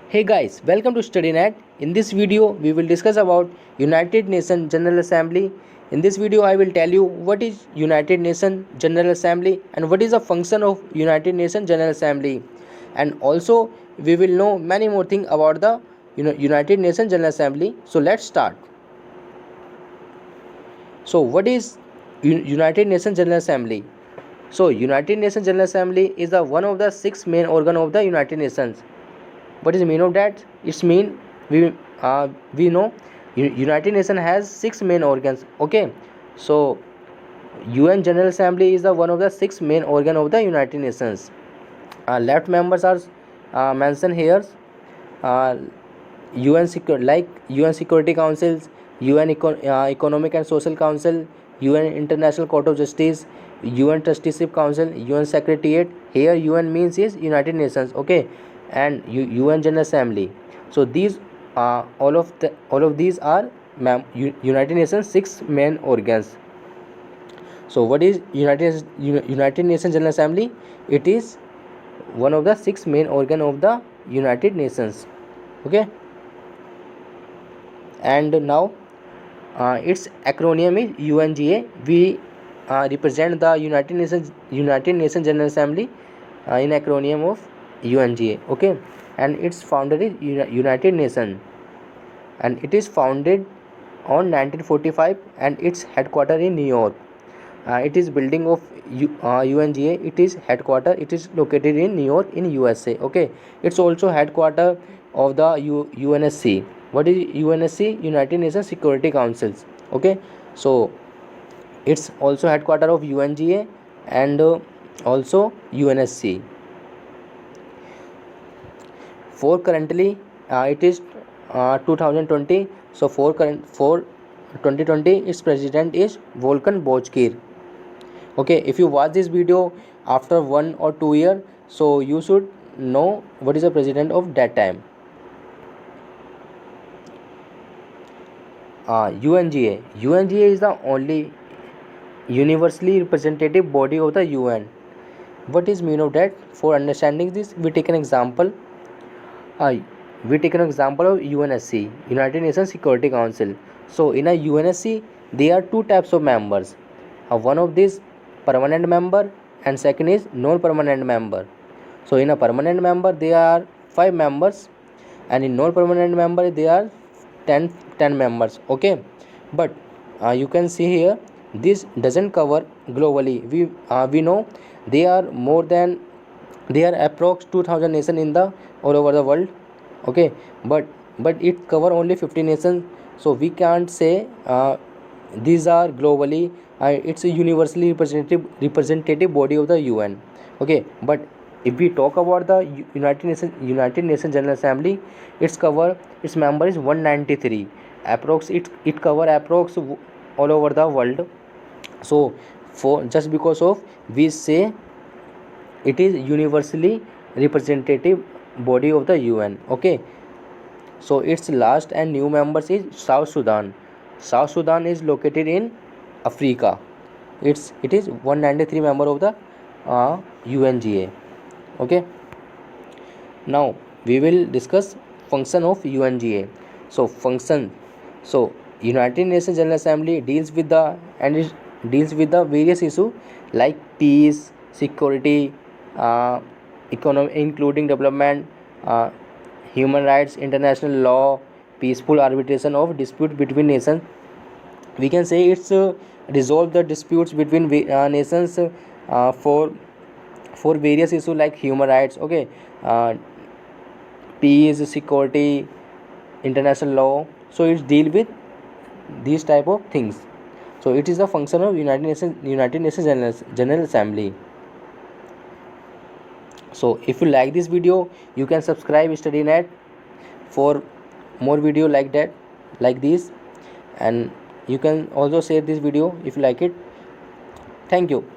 Hey guys, welcome to StudyNet. In this video, we will discuss about United Nations General Assembly. In this video, I will tell you what is United Nations General Assembly and what is the function of United Nations General Assembly. And also, we will know many more things about the United Nations General Assembly. So let's start. So what is United Nations General Assembly? So United Nations General Assembly is the one of the six main organ of the United Nations. What is the mean of that? It's mean we know United Nations has six main organs. Okay, so UN General Assembly is the one of the six main organ of the United Nations. Left members are mentioned here. uh, UN Security Councils, Economic and Social Council, UN International Court of Justice, UN Trusteeship Council, UN Secretariat. Here UN means is United Nations, okay, and UN General Assembly. So these all of these are United Nations six main organs. So what is United Nations General Assembly? It is one of the six main organ of the United Nations, okay. And now its acronym is UNGA. We represent the United Nations General Assembly in acronym of UNGA, okay. And its founder is United Nations, and it is founded on 1945 and its headquarter in New York. It is building of UNGA. It is headquarter. It is located in New York in USA. Okay, it's also headquarter of the UNSC. What is UNSC? United Nations Security Councils. Okay, so it's also headquarter of UNGA and also UNSC. For currently, it is 2020. So for 2020, its president is Volkan Bozkir. Okay, if you watch this video after 1 or 2 years, so you should know what is the president of that time. UNGA is the only universally representative body of the UN. What is mean of that? For understanding this, we take an example. We take an example of UNSC, United Nations Security Council. So in a UNSC, there are two types of members. One of these permanent member and second is non-permanent member. So in a permanent member there are 5 members, and in non-permanent member there are 10 members. Okay, but you can see here this doesn't cover globally. We know there are more than there are approx 2000 nations in the all over the world. Okay, but it cover only 50 nations, so we can't say these are globally. It's a universally representative body of the UN. Okay, but if we talk about the United Nations General Assembly, its member is 193 approx. It cover approx all over the world. So for just because of we say it is universally representative body of the UN. Okay, so its last and new members is South Sudan. South Sudan is located in Africa. It is 193 member of the UNGA. Okay, now we will discuss function of UNGA. So function. So United Nations General Assembly deals with the various issues like peace, security, economy, including development, human rights, international law, peaceful arbitration of disputes between nations. We can say it's resolve the disputes between nations for various issues like human rights. Okay, peace, security, international law. So it's deal with these type of things. So it is the function of United Nations General Assembly. So if you like this video, you can subscribe StudyNet for more video like that, like this, and you can also share this video if you like it. Thank you.